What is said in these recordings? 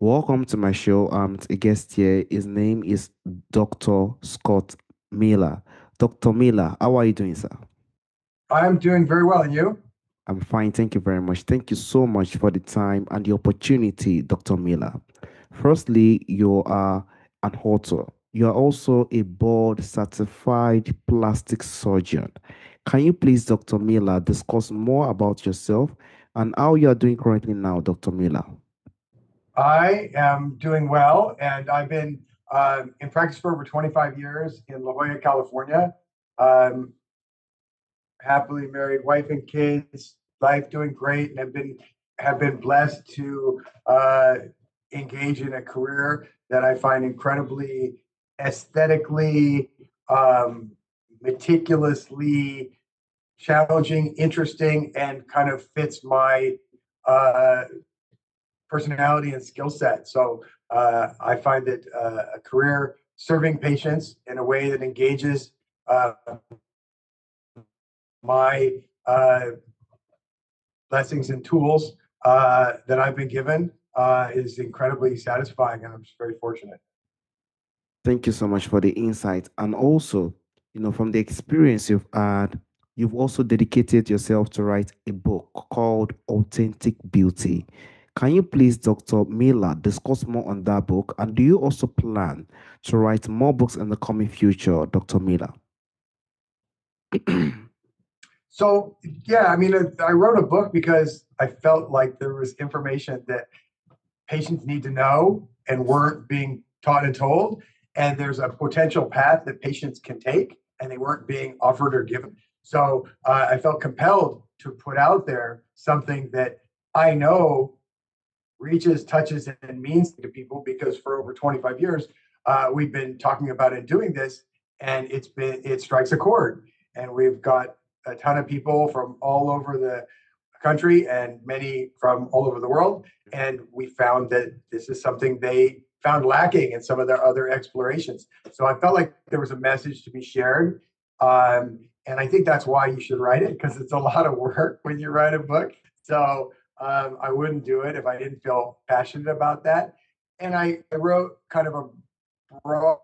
Welcome to my show. A guest here. His name is Dr. Scott Miller. Dr. Miller, how are you doing, sir? I'm doing very well, and you? I'm fine. Thank you very much. Thank you so much for the time and the opportunity, Dr. Miller. Firstly, you are an author. You are also a board certified plastic surgeon. Can you please, Dr. Miller, discuss more about yourself and how you are doing currently now, Dr. Miller? I am doing well, and I've been in practice for over 25 years in La Jolla, California. Um, Happily married, wife and kids, life doing great, and have been blessed to engage in a career that I find incredibly aesthetically, um, meticulously challenging, interesting, and kind of fits my uh, personality and skill set. So I find that a career serving patients in a way that engages uh, my blessings and tools that I've been given is incredibly satisfying, and I'm just very fortunate. Thank you so much for the insight. And also, from the experience you've had, you've also dedicated yourself to write a book called Authentic Beauty. Can you please, Dr. Miller, discuss more on that book? And do you also plan to write more books in the coming future, Dr. Miller? So yeah, I mean, I wrote a book because I felt like there was information that patients need to know and weren't being taught and told. And there's a potential path that patients can take, and they weren't being offered or given. So I felt compelled to put out there something that I know reaches, touches, and means to people because for over 25 years, we've been talking about and doing this, and it strikes a chord. And we've got a ton of people from all over the country and many from all over the world. And we found that this is something they found lacking in some of their other explorations. So I felt like there was a message to be shared. And I think that's why you should write it because it's a lot of work when you write a book. So I wouldn't do it if I didn't feel passionate about that. And I wrote kind of a broad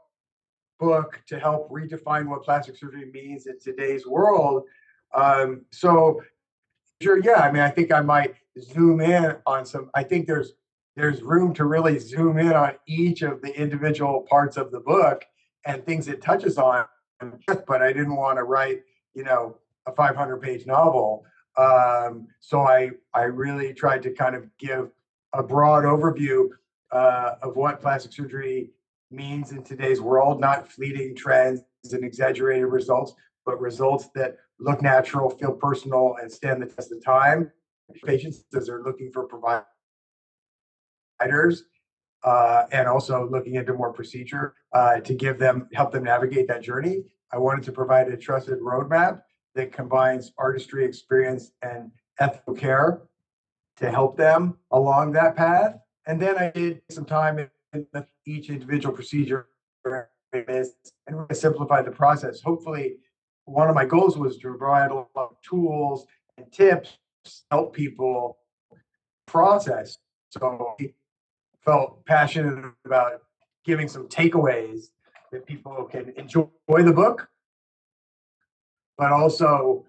book to help redefine what plastic surgery means in today's world. So sure, yeah. I mean, I think I might zoom in on some. I think there's room to really zoom in on each of the individual parts of the book and things it touches on. But I didn't want to write, a 500-page novel. So I really tried to kind of give a broad overview of what plastic surgery means in today's world, not fleeting trends and exaggerated results, but results that look natural, feel personal, and stand the test of time. Patients are looking for providers and also looking into more procedure to help them navigate that journey. I wanted to provide a trusted roadmap that combines artistry, experience, and ethical care to help them along that path. And then I did some time in each individual procedure and simplify the process. Hopefully, one of my goals was to provide a lot of tools and tips to help people process. So I felt passionate about giving some takeaways that people can enjoy the book, but also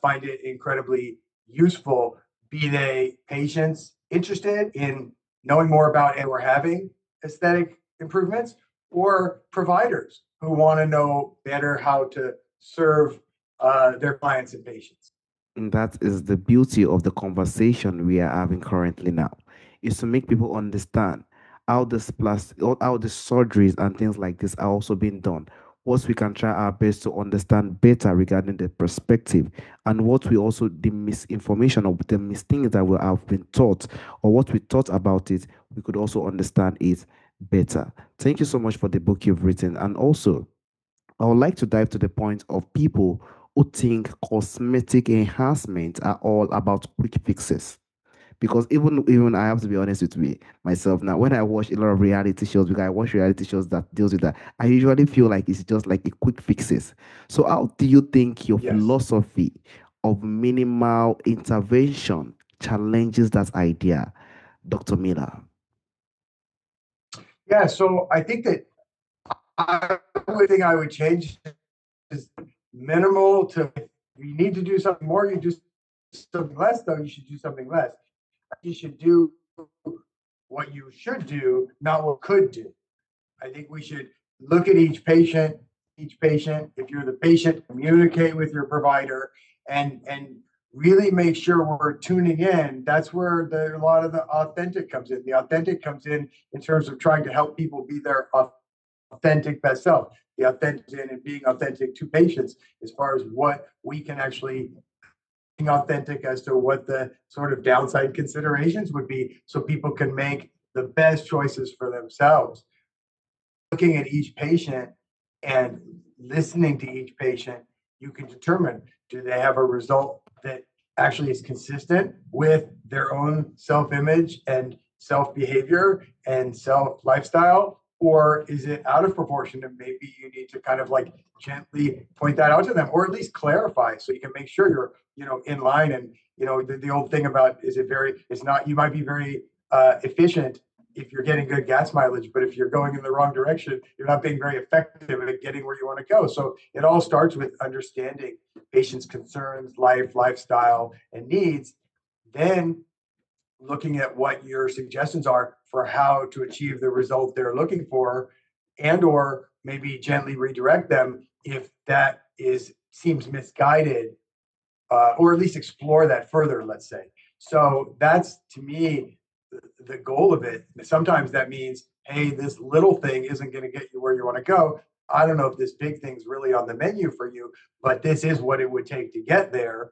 find it incredibly useful, be they patients interested in knowing more about and or having aesthetic improvements, or providers who want to know better how to serve their clients and patients. And that is the beauty of the conversation we are having currently now, is to make people understand how this plastic, how the surgeries and things like this are also being done. What we can try our best to understand better regarding the perspective, and what we also the misinformation or the misthings that we have been taught, or what we thought about it, we could also understand it better. Thank you so much for the book you've written, and also I would like to dive to the point of people who think cosmetic enhancements are all about quick fixes. Because even I have to be honest with me myself now, when I watch a lot of reality shows, because I watch reality shows that deals with that, I usually feel like it's just like a quick fixes. So how do you think your Yes. philosophy of minimal intervention challenges that idea, Dr. Miller? Yeah, so I think that I would think I would change is minimal to if you need to do something more, you do something less, though, you should do something less. You should do what you should do, not what could do. I think we should look at each patient. If you're the patient, communicate with your provider and really make sure we're tuning in. That's where a lot of the authentic comes in. The authentic comes in terms of trying to help people be their authentic best self. The authentic in and being authentic to patients as far as what we can actually being authentic as to what the sort of downside considerations would be so people can make the best choices for themselves. Looking at each patient and listening to each patient, you can determine, do they have a result that actually is consistent with their own self image and self behavior and self lifestyle? Or is it out of proportion? And maybe you need to kind of like gently point that out to them, or at least clarify so you can make sure you're, in line. And, the old thing about it's not, you might be very efficient if you're getting good gas mileage, but if you're going in the wrong direction, you're not being very effective at getting where you want to go. So it all starts with understanding patients' concerns, lifestyle, and needs. Then looking at what your suggestions are for how to achieve the result they're looking for, and or maybe gently redirect them if that is seems misguided, or at least explore that further, let's say. So that's to me the goal of it. Sometimes that means, hey, this little thing isn't going to get you where you want to go. I don't know if this big thing's really on the menu for you, but this is what it would take to get there.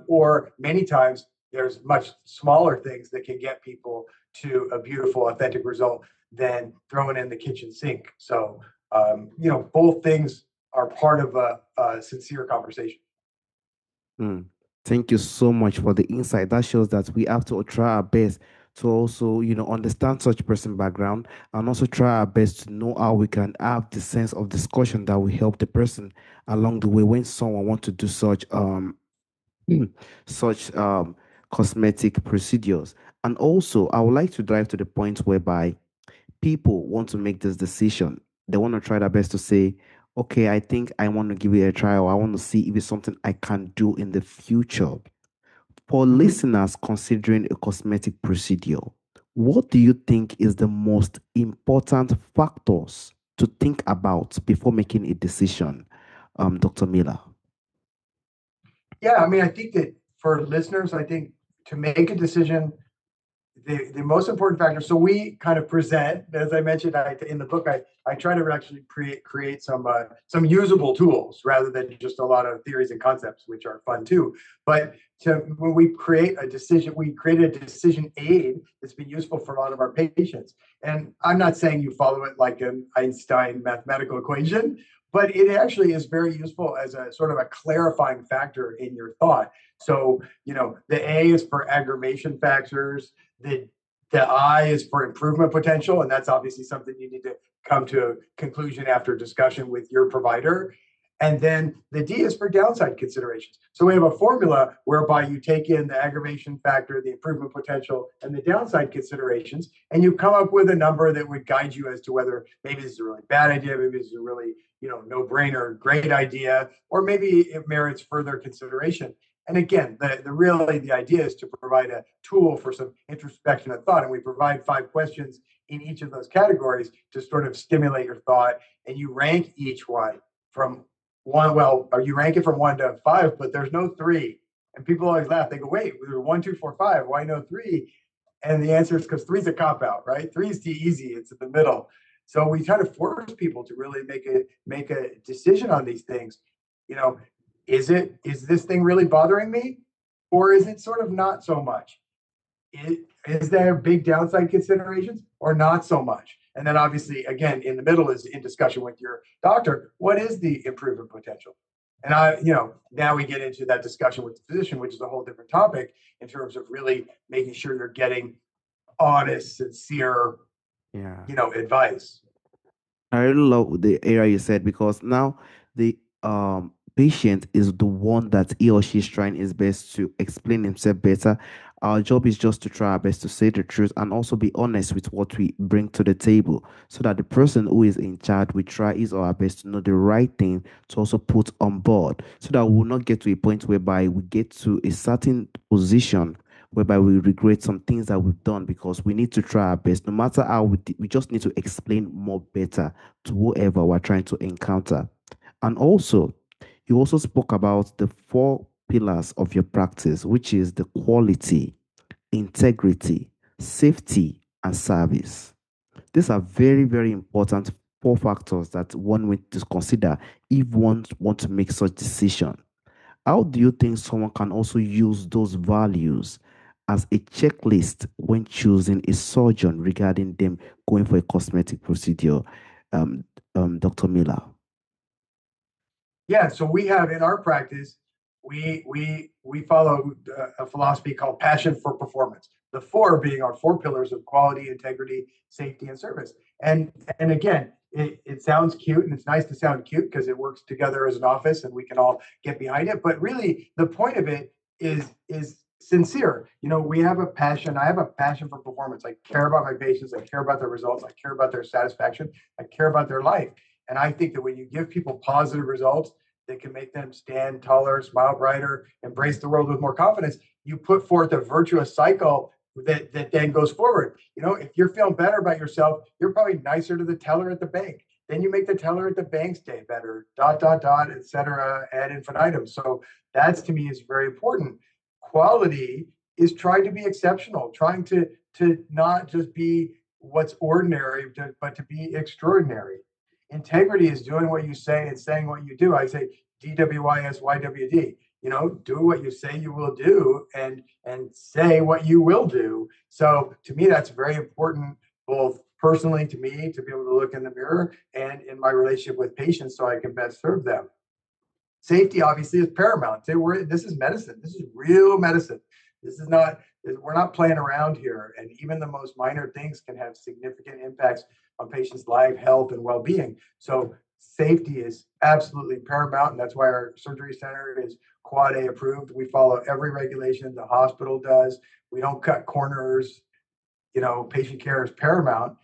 Or many times there's much smaller things that can get people to a beautiful, authentic result than throwing in the kitchen sink. So, both things are part of a sincere conversation. Mm. Thank you so much for the insight. That shows that we have to try our best to also, understand such person background and also try our best to know how we can have the sense of discussion that will help the person along the way when someone wants to do such such cosmetic procedures. And also, I would like to drive to the point whereby people want to make this decision. They want to try their best to say, okay, I think I want to give it a try, or I want to see if it's something I can do in the future. For Mhm. listeners considering a cosmetic procedure, what do you think is the most important factors to think about before making a decision, Dr. Miller? Yeah, I mean, I think that for listeners, I think to make a decision, the most important factor. So we kind of present, as I mentioned, in the book, I try to actually create some usable tools rather than just a lot of theories and concepts, which are fun too. But when we create a decision, we create a decision aid that's been useful for a lot of our patients. And I'm not saying you follow it like an Einstein mathematical equation, but it actually is very useful as a sort of a clarifying factor in your thought. So, the A is for aggravation factors, the the I is for improvement potential, and that's obviously something you need to come to a conclusion after discussion with your provider. And then the D is for downside considerations. So we have a formula whereby you take in the aggravation factor, the improvement potential, and the downside considerations, and you come up with a number that would guide you as to whether maybe this is a really bad idea, maybe this is a really, no brainer, great idea, or maybe it merits further consideration. And again, the idea is to provide a tool for some introspection and thought. And we provide 5 questions in each of those categories to sort of stimulate your thought. And you rank each one from one. Well, or you rank it from 1 to 5, but there's no three. And people always laugh. They go, "Wait, there's 1, 2, 4, 5. Why no three?" And the answer is because three's a cop out, right? Three is too easy. It's in the middle. So we try to force people to really make a decision on these things. You know, is this thing really bothering me, or is it sort of not so much? Is there big downside considerations or not so much? And then obviously, again, in the middle is in discussion with your doctor. What is the improvement potential? And now we get into that discussion with the physician, which is a whole different topic in terms of really making sure you're getting honest, sincere, Yeah. advice. I really love the area you said because now the patient is the one that he or she is trying his best to explain himself better. Our job is just to try our best to say the truth and also be honest with what we bring to the table so that the person who is in charge we try his or our best to know the right thing to also put on board so that we will not get to a point whereby we get to a certain position whereby we regret some things that we've done because we need to try our best. No matter how we just need to explain more better to whoever we're trying to encounter. And also, you also spoke about the four pillars of your practice, which is the quality, integrity, safety, and service. These are very, very important four factors that one needs to consider if one want to make such decision. How do you think someone can also use those values as a checklist when choosing a surgeon regarding them going for a cosmetic procedure, um, Dr. Miller? Yeah, so we have in our practice, we follow a philosophy called passion for performance. The four being our four pillars of quality, integrity, safety, and service. And again, it sounds cute and it's nice to sound cute because it works together as an office and we can all get behind it. But really, the point of it is sincere. You know, we have a passion. I have a passion for performance. I care about my patients. I care about their results. I care about their satisfaction. I care about their life. And I think that when you give people positive results that can make them stand taller, smile brighter, embrace the world with more confidence, you put forth a virtuous cycle that then goes forward. You know, if you're feeling better about yourself, you're probably nicer to the teller at the bank. Then you make the teller at the bank's day better, dot, dot, dot, et cetera, ad infinitum. So that's to me is very important. Quality is trying to be exceptional, trying to not just be what's ordinary, but to be extraordinary. Integrity is doing what you say and saying what you do. I say DWYSYWD. You know, do what you say you will do and say what you will do. So to me, that's very important, both personally to me to be able to look in the mirror and in my relationship with patients so I can best serve them. Safety obviously is paramount. This is medicine. This is real medicine. This is not, we're not playing around here. And even the most minor things can have significant impacts on patients' life, health, and well being. So, safety is absolutely paramount. And that's why our surgery center is Quad A approved. We follow every regulation the hospital does. We don't cut corners. You know, patient care is paramount.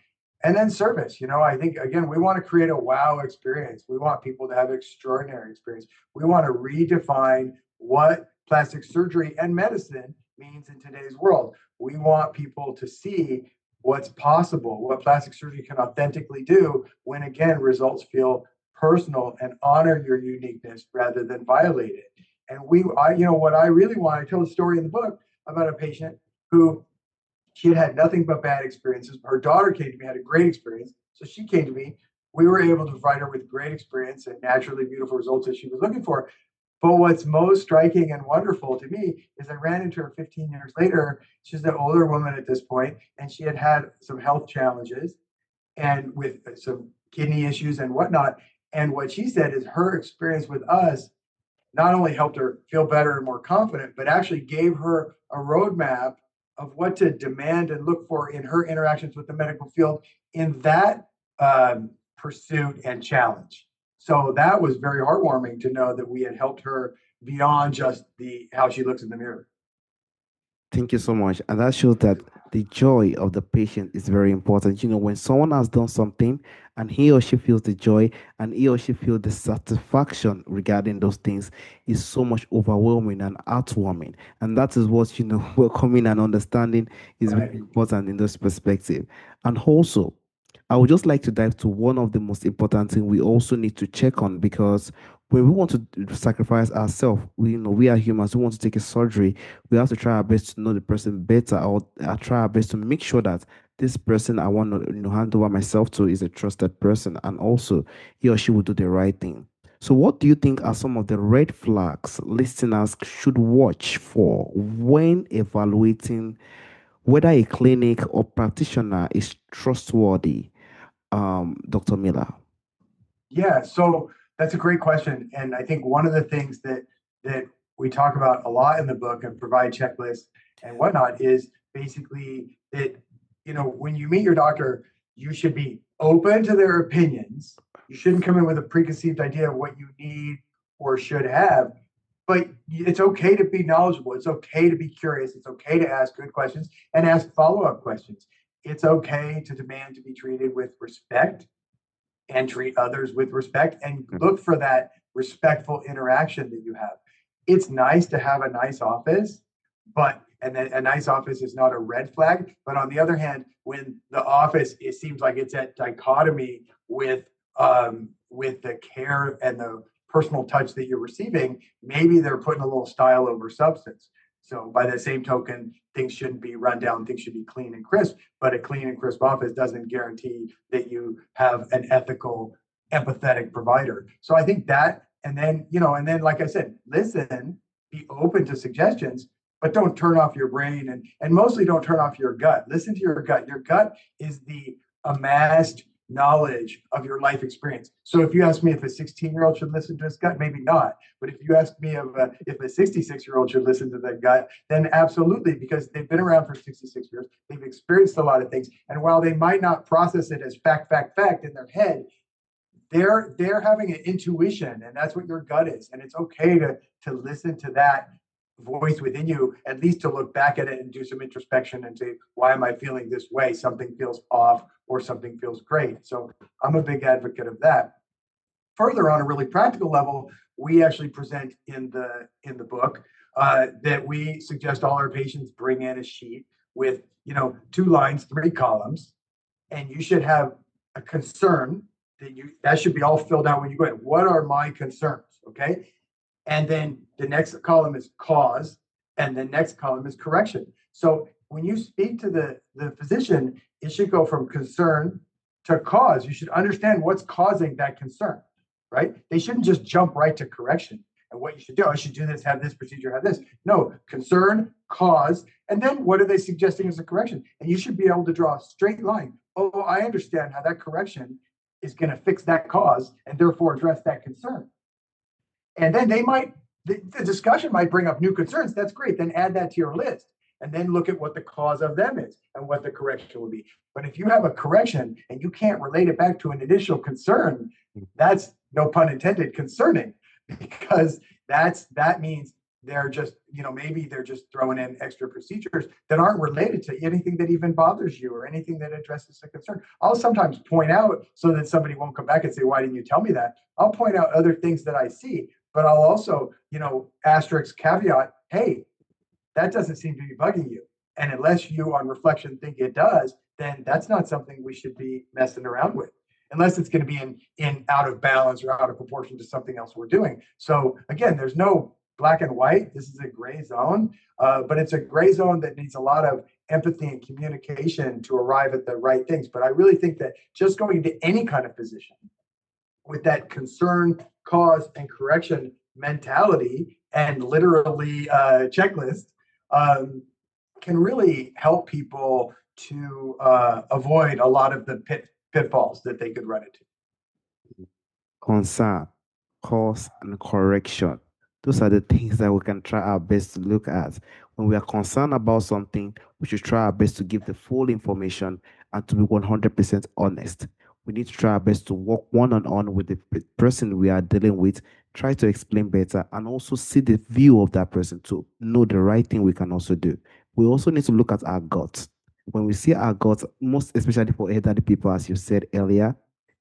And then service, you know, I think again, we want to create a wow experience. We want people to have extraordinary experience. We want to redefine what plastic surgery and medicine means in today's world. We want people to see what's possible, what plastic surgery can authentically do when again results feel personal and honor your uniqueness rather than violate it. And you know, what I really want, I tell a story in the book about a patient who she had had nothing but bad experiences. Her daughter came to me, had a great experience. So she came to me. We were able to provide her with great experience and naturally beautiful results that she was looking for. But what's most striking and wonderful to me is I ran into her 15 years later. She's an older woman at this point, and she had had some health challenges and with some kidney issues and whatnot. And what she said is her experience with us not only helped her feel better and more confident, but actually gave her a roadmap of what to demand and look for in her interactions with the medical field in that pursuit and challenge. So that was very heartwarming to know that we had helped her beyond just the how she looks in the mirror. Thank you so much. And that shows that the joy of the patient is very important. You know, when someone has done something and he or she feels the joy and he or she feels the satisfaction regarding those things is so much overwhelming and heartwarming. And that is what, welcoming and understanding is very Right. important in this perspective. And also, I would just like to dive to one of the most important things we also need to check on because when we want to sacrifice ourselves, we are humans, we want to take a surgery, we have to try our best to know the person better or try our best to make sure that this person I want to hand over myself to is a trusted person and also he or she will do the right thing. So what do you think are some of the red flags listeners should watch for when evaluating whether a clinic or practitioner is trustworthy, Dr. Miller? Yeah, so that's a great question, and I think one of the things that we talk about a lot in the book and provide checklists and whatnot is basically that when you meet your doctor, you should be open to their opinions. You shouldn't come in with a preconceived idea of what you need or should have, but it's okay to be knowledgeable. It's okay to be curious. It's okay to ask good questions and ask follow-up questions. It's okay to demand to be treated with respect and treat others with respect and look for that respectful interaction that you have. It's nice to have a nice office, but and then a nice office is not a red flag. But on the other hand, when the office it seems like it's at dichotomy with the care and the personal touch that you're receiving, maybe they're putting a little style over substance. So by the same token, things shouldn't be run down, things should be clean and crisp, but a clean and crisp office doesn't guarantee that you have an ethical, empathetic provider. So I think that, and then like I said, listen, be open to suggestions, but don't turn off your brain and mostly don't turn off your gut. Listen to your gut. Your gut is the amassed knowledge of your life experience. So if you ask me if a 16-year-old should listen to his gut, maybe not. But if you ask me if a 66-year-old should listen to their gut, then absolutely, because they've been around for 66 years. They've experienced a lot of things. And while they might not process it as fact in their head, they're having an intuition, and that's what your gut is. And it's okay to listen to that voice within you, at least to look back at it and do some introspection and say, why am I feeling this way? Something feels off or something feels great. So I'm a big advocate of that. Further, on a really practical level, we actually present in the book that we suggest all our patients bring in a sheet with 2 lines, 3 columns, and you should have a concern that should be all filled out when you go in. What are my concerns? Okay. And then the next column is cause, and the next column is correction. So when you speak to the physician, it should go from concern to cause. You should understand what's causing that concern, right? They shouldn't just jump right to correction. And what you should do, I should do this, have this procedure, have this. No, concern, cause, and then what are they suggesting as a correction? And you should be able to draw a straight line. Oh, I understand how that correction is going to fix that cause and therefore address that concern. And then the discussion might bring up new concerns. That's great. Then add that to your list and then look at what the cause of them is and what the correction will be. But if you have a correction and you can't relate it back to an initial concern, that's, no pun intended, concerning, because that means they're just, maybe they're just throwing in extra procedures that aren't related to anything that even bothers you or anything that addresses the concern. I'll sometimes point out, so that somebody won't come back and say, why didn't you tell me that? I'll point out other things that I see, but I'll also, asterisk caveat, hey, that doesn't seem to be bugging you. And unless you on reflection think it does, then that's not something we should be messing around with, unless it's going to be in out of balance or out of proportion to something else we're doing. So again, there's no black and white. This is a gray zone, but it's a gray zone that needs a lot of empathy and communication to arrive at the right things. But I really think that just going to any kind of physician with that concern, cause, and correction mentality and literally checklist um, can really help people to avoid a lot of the pitfalls that they could run into. Concern, cause, and correction. Those are the things that we can try our best to look at. When we are concerned about something, we should try our best to give the full information and to be 100% honest. We need to try our best to work one on one with the person we are dealing with, try to explain better, and also see the view of that person to know the right thing we can also do. We also need to look at our guts. When we see our guts, most especially for elderly people, as you said earlier,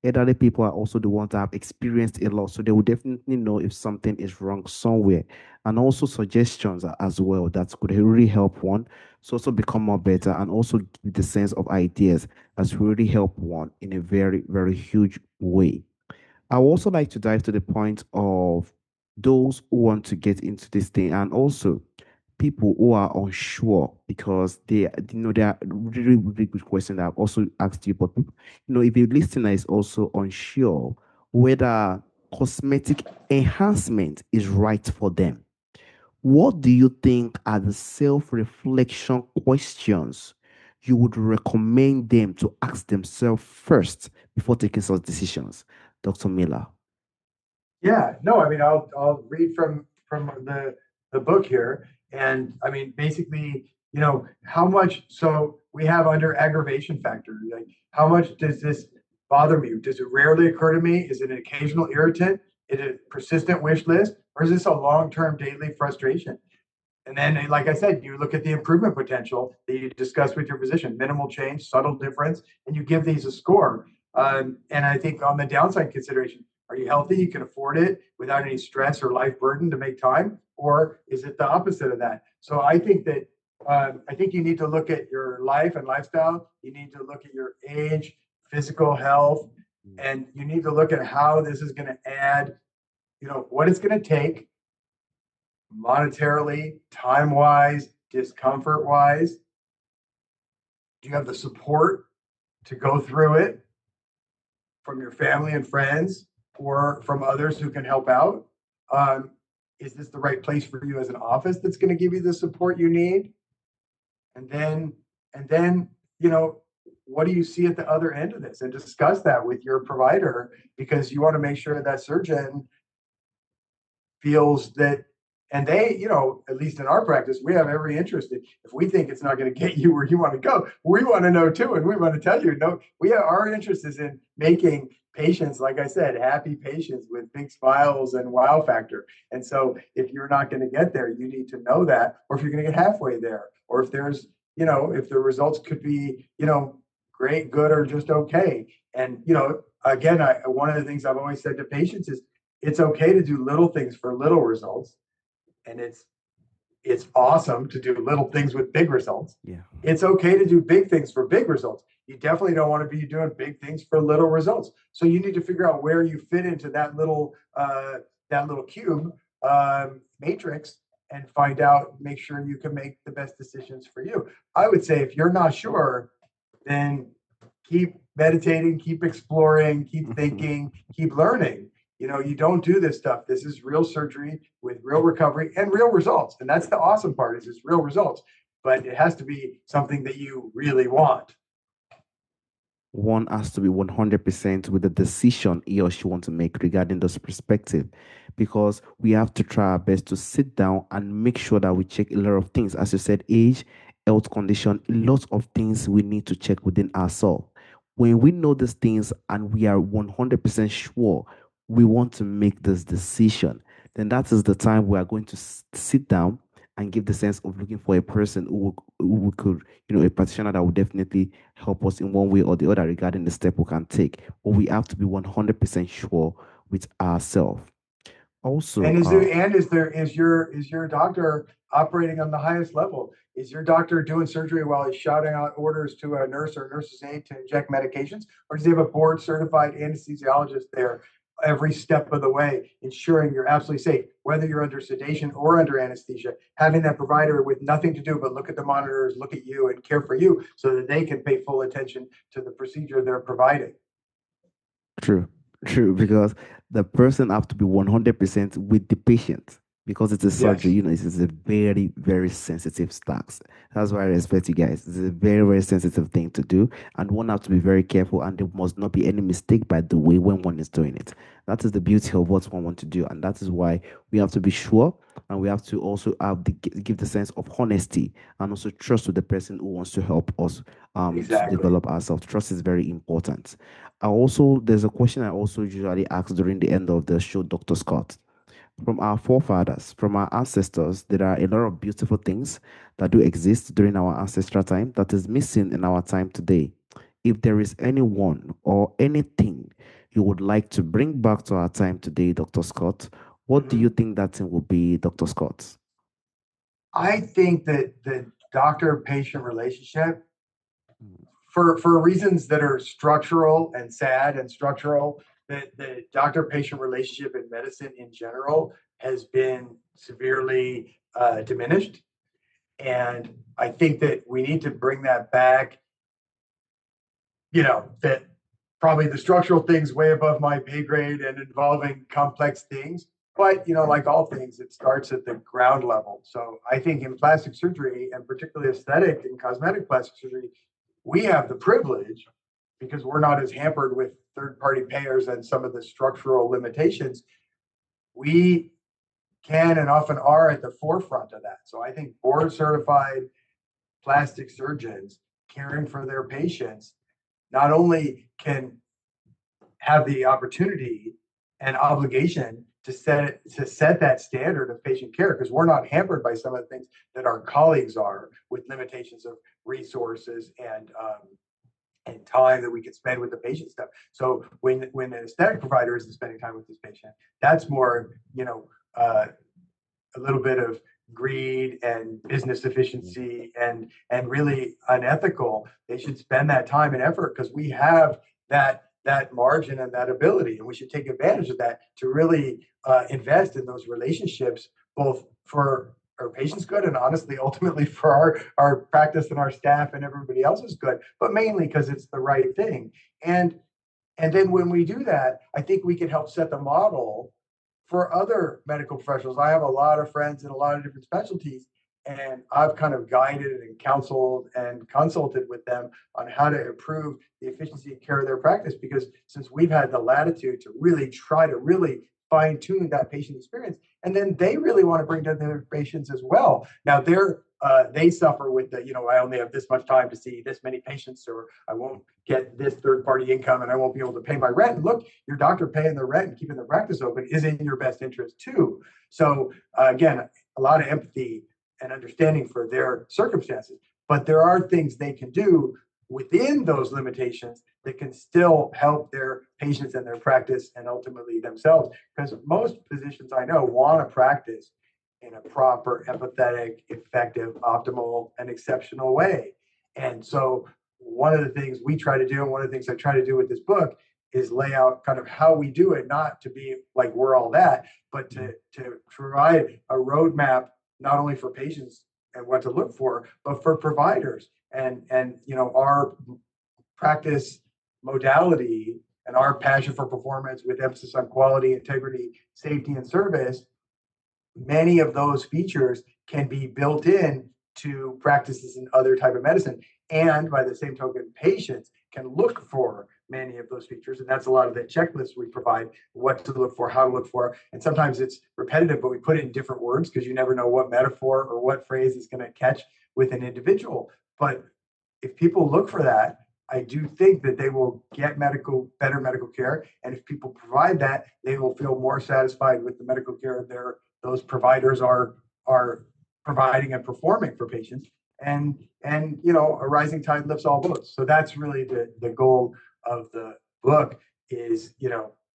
elderly people are also the ones that have experienced a lot, so they will definitely know if something is wrong somewhere. And also suggestions as well that could really help one to also become more better and also give the sense of ideas that's really help one in a very, very huge way. I would also like to dive to the point of those who want to get into this thing and also people who are unsure because they are really, really good questions that I've also asked you, but if a listener is also unsure whether cosmetic enhancement is right for them, what do you think are the self-reflection questions you would recommend them to ask themselves first before taking such decisions, Dr. Miller? Yeah, no, I mean, I'll read from the book here, and I mean, basically, how much. So we have under aggravation factor, like how much does this bother me? Does it rarely occur to me? Is it an occasional irritant? it a persistent wish list, or is this a long-term daily frustration? And then, like I said, you look at the improvement potential that you discuss with your physician, minimal change, subtle difference, and you give these a score. And I think on the downside consideration, are you healthy? You can afford it without any stress or life burden to make time, or is it the opposite of that? So I think you need to look at your life and lifestyle. You need to look at your age, physical health, and you need to look at how this is going to add, what it's going to take monetarily, time wise, discomfort wise. Do you have the support to go through it from your family and friends or from others who can help out? Um, is this the right place for you as an office that's going to give you the support you need? And then, and then, you know, what do you see at the other end of this? And discuss that with your provider because you want to make sure that surgeon feels that, and they, at least in our practice, we have every interest in, if we think it's not going to get you where you want to go, we want to know too. And we want to tell you, no, our interest is in making patients, like I said, happy patients with big smiles and wow factor. And so if you're not going to get there, you need to know that, or if you're going to get halfway there, or if there's, if the results could be, great, good, or just okay. And, again, one of the things I've always said to patients is, it's okay to do little things for little results, and it's awesome to do little things with big results. Yeah. It's okay to do big things for big results. You definitely don't want to be doing big things for little results. So you need to figure out where you fit into that little cube matrix and find out. Make sure you can make the best decisions for you. I would say if you're not sure, then keep meditating, keep exploring, keep thinking, keep learning. You don't do this stuff. This is real surgery with real recovery and real results. And that's the awesome part is it's real results, but it has to be something that you really want. One has to be 100% with the decision he or she wants to make regarding this perspective, because we have to try our best to sit down and make sure that we check a lot of things. As you said, age, health condition, a lot of things we need to check within ourselves. When we know these things and we are 100% sure we want to make this decision, then that is the time we are going to sit down and give the sense of looking for a person who could, a practitioner that will definitely help us in one way or the other regarding the step we can take. But we have to be 100% sure with ourselves. Also, And is your doctor operating on the highest level? Is your doctor doing surgery while he's shouting out orders to a nurse or nurse's aide to inject medications, or does he have a board certified anesthesiologist there every step of the way, ensuring you're absolutely safe, whether you're under sedation or under anesthesia? Having that provider with nothing to do but look at the monitors, look at you, and care for you, so that they can pay full attention to the procedure they're providing. true, true, because the person have to be 100% with the patient because it's a surgery, Yes. it's a very, very sensitive task. That's why I respect you guys. It's a very, very sensitive thing to do, and one have to be very careful, and there must not be any mistake by the way when one is doing it. That is the beauty of what one want to do, and that is why we have to be sure, and we have to also give the sense of honesty and also trust to the person who wants to help us to Exactly. develop ourselves. Trust is very important. There's a question I also usually ask during the end of the show, Dr. Scott. From our forefathers, from our ancestors, there are a lot of beautiful things that do exist during our ancestral time that is missing in our time today. If there is anyone or anything you would like to bring back to our time today, Dr. Scott, what do you Mhm. think that thing will be, Dr. Scott? I think that the doctor patient relationship, Mm. for reasons that are structural and sad and structural, the doctor patient relationship in medicine in general has been severely diminished. And I think that we need to bring that back. That probably the structural things way above my pay grade and involving complex things. But like all things, it starts at the ground level. So I think in plastic surgery, and particularly aesthetic and cosmetic plastic surgery, we have the privilege, because we're not as hampered with third-party payers and some of the structural limitations. We can and often are at the forefront of that. So I think board certified plastic surgeons caring for their patients not only can have the opportunity an obligation to set that standard of patient care, because we're not hampered by some of the things that our colleagues are, with limitations of resources and time that we can spend with the patient stuff. So when an aesthetic provider isn't spending time with this patient, that's more, a little bit of greed and business efficiency and really unethical. They should spend that time and effort, because we have that margin and that ability, and we should take advantage of that to really invest in those relationships, both for our patients' good and honestly, ultimately for our practice and our staff and everybody else's good, but mainly because it's the right thing. And then when we do that, I think we can help set the model for other medical professionals. I have a lot of friends in a lot of different specialties, and I've kind of guided and counseled and consulted with them on how to improve the efficiency and care of their practice. Because since we've had the latitude to really try to really fine tune that patient experience, and then they really want to bring to their patients as well. Now they suffer with I only have this much time to see this many patients, or I won't get this third party income, and I won't be able to pay my rent. And look, your doctor paying the rent and keeping the practice open is in your best interest too. So again, a lot of empathy and understanding for their circumstances, but there are things they can do within those limitations that can still help their patients and their practice and ultimately themselves. Because most physicians I know want to practice in a proper, empathetic, effective, optimal, and exceptional way. And so, one of the things we try to do, and one of the things I try to do with this book, is lay out kind of how we do it, not to be like we're all that, but to provide a roadmap not only for patients and what to look for, but for providers. And our practice modality and our passion for performance with emphasis on quality, integrity, safety, and service, many of those features can be built in to practices in other type of medicine. And by the same token, patients can look for many of those features. And that's a lot of the checklists we provide, what to look for, how to look for. And sometimes it's repetitive, but we put it in different words, because you never know what metaphor or what phrase is going to catch with an individual. But if people look for that, I do think that they will get better medical care. And if people provide that, they will feel more satisfied with the medical care those providers are providing and performing for patients. And a rising tide lifts all boats. So that's really the goal of the book, is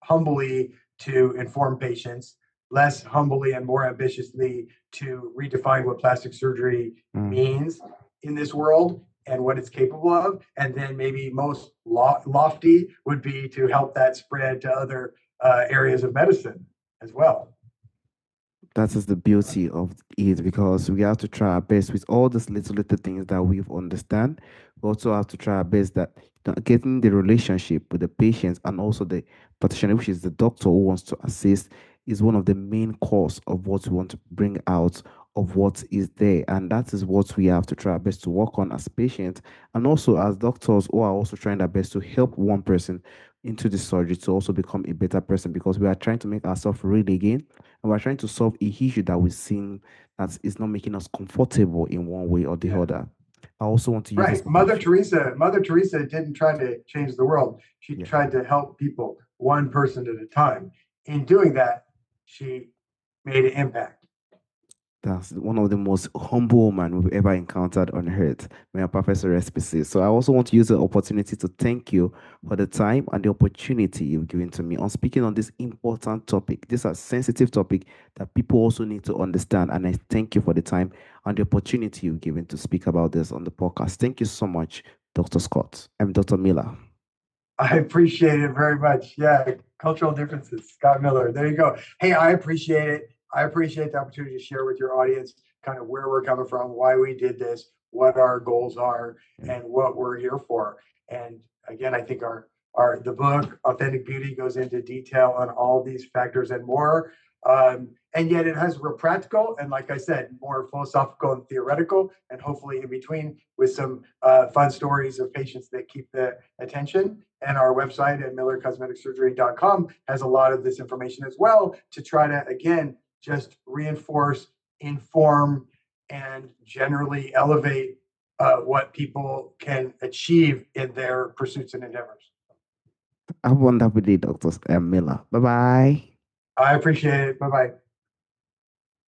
humbly to inform patients, less humbly and more ambitiously to redefine what plastic surgery Mm. means in this world and what it's capable of. And then maybe most lofty would be to help that spread to other areas of medicine as well. That is the beauty of it, because we have to try our best with all these little things that we understand. We also have to try our best that getting the relationship with the patients and also the practitioner, which is the doctor who wants to assist, is one of the main cause of what we want to bring out of what is there. And that is what we have to try our best to work on as patients, and also as doctors who are also trying their best to help one person into the surgery to also become a better person, because we are trying to make ourselves real again, and we're trying to solve a issue that we've seen that is not making us comfortable in one way or the Yeah. other. I also want to use this Right. Mother opportunity. Teresa, Mother Teresa didn't try to change the world. She Yeah. tried to help people one person at a time. In doing that, she made an impact. That's one of the most humble women we've ever encountered on earth. May our Professor rest be safe. So I also want to use the opportunity to thank you for the time and the opportunity you've given to me on speaking on this important topic. This is a sensitive topic that people also need to understand. And I thank you for the time and the opportunity you've given to speak about this on the podcast. Thank you so much, Dr. Scott. I'm Dr. Miller. I appreciate it very much. Yeah, cultural differences. Scott Miller. There you go. Hey, I appreciate it. I appreciate the opportunity to share with your audience kind of where we're coming from, why we did this, what our goals are, Yeah. and what we're here for. And again, I think our the book Authentic Beauty goes into detail on all these factors and more. And yet it has real practical and, like I said, more philosophical and theoretical, and hopefully in between with some fun stories of patients that keep the attention. And our website at millercosmeticsurgery.com has a lot of this information as well, to try to, again, just reinforce, inform, and generally elevate what people can achieve in their pursuits and endeavors. Have a wonderful day, Dr. Miller. Bye bye. I appreciate it. Bye bye.